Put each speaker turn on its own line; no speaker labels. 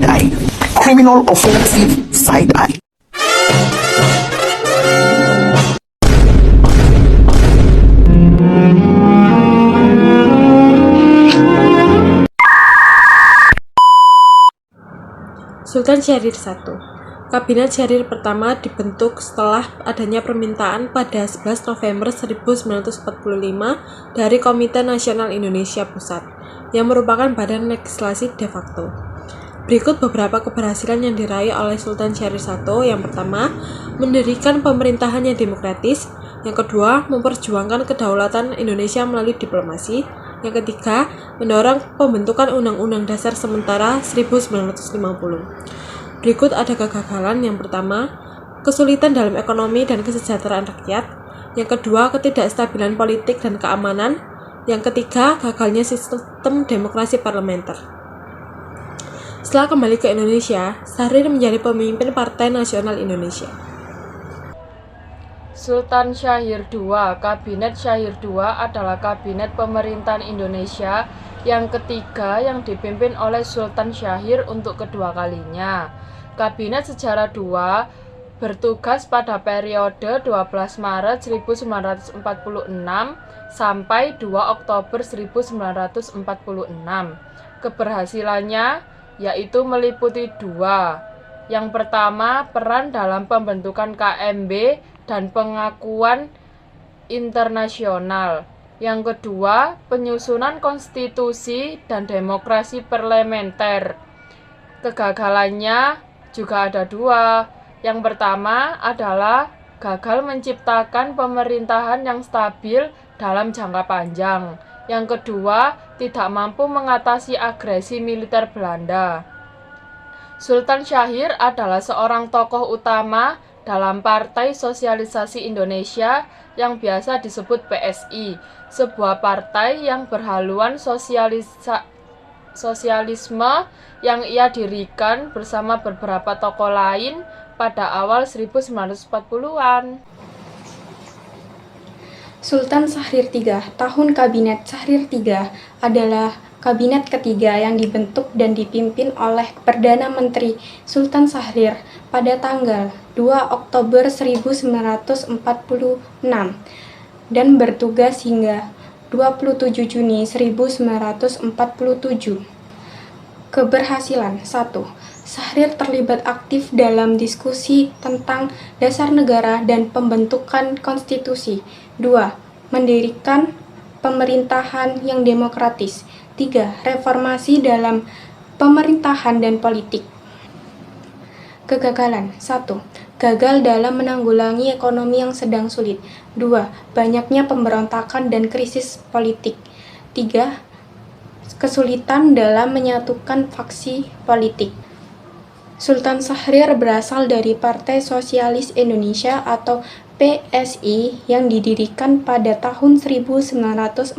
side-eye. Criminal offensive side-eye.
Sultan Syahrir I. Kabinet Syahrir pertama dibentuk setelah adanya permintaan pada 11 November 1945 dari Komite Nasional Indonesia Pusat, yang merupakan badan legislasi de facto. Berikut beberapa keberhasilan yang diraih oleh Sultan Syahrir I. Yang pertama, mendirikan pemerintahan yang demokratis. Yang kedua, memperjuangkan kedaulatan Indonesia melalui diplomasi. Yang ketiga, mendorong pembentukan Undang-Undang Dasar Sementara 1950. Berikut ada kegagalan. Yang pertama, kesulitan dalam ekonomi dan kesejahteraan rakyat. Yang kedua, ketidakstabilan politik dan keamanan. Yang ketiga, gagalnya sistem demokrasi parlementer. Setelah kembali ke Indonesia, Syahrir menjadi pemimpin Partai Nasional Indonesia.
Sultan Syahrir II. Kabinet Syahrir II adalah kabinet pemerintahan Indonesia yang ketiga yang dipimpin oleh Sultan Syahrir untuk kedua kalinya. Kabinet Sejarah II bertugas pada periode 12 Maret 1946 sampai 2 Oktober 1946. Keberhasilannya yaitu meliputi dua. Yang pertama, peran dalam pembentukan KMB dan pengakuan internasional. Yang kedua, penyusunan konstitusi dan demokrasi parlementer. Kegagalannya juga ada dua. Yang pertama adalah gagal menciptakan pemerintahan yang stabil dalam jangka panjang. Yang kedua, tidak mampu mengatasi agresi militer Belanda. Sultan Syahrir adalah seorang tokoh utama dalam Partai Sosialisasi Indonesia yang biasa disebut PSI, sebuah partai yang berhaluan sosialisme yang ia dirikan bersama beberapa tokoh lain pada awal 1940-an.
Sultan Syahrir III. Tahun Kabinet Syahrir III adalah kabinet ketiga yang dibentuk dan dipimpin oleh Perdana Menteri Sultan Syahrir pada tanggal 2 Oktober 1946 dan bertugas hingga 27 Juni 1947. Keberhasilan 1. Syahrir terlibat aktif dalam diskusi tentang dasar negara dan pembentukan konstitusi. 2. Mendirikan pemerintahan yang demokratis. 3. Reformasi dalam pemerintahan dan politik. Kegagalan 1. Gagal dalam menanggulangi ekonomi yang sedang sulit. 2. Banyaknya pemberontakan dan krisis politik. 3. Kesulitan dalam menyatukan faksi politik. Sultan Syahrir berasal dari Partai Sosialis Indonesia atau PSI yang didirikan pada tahun 1945.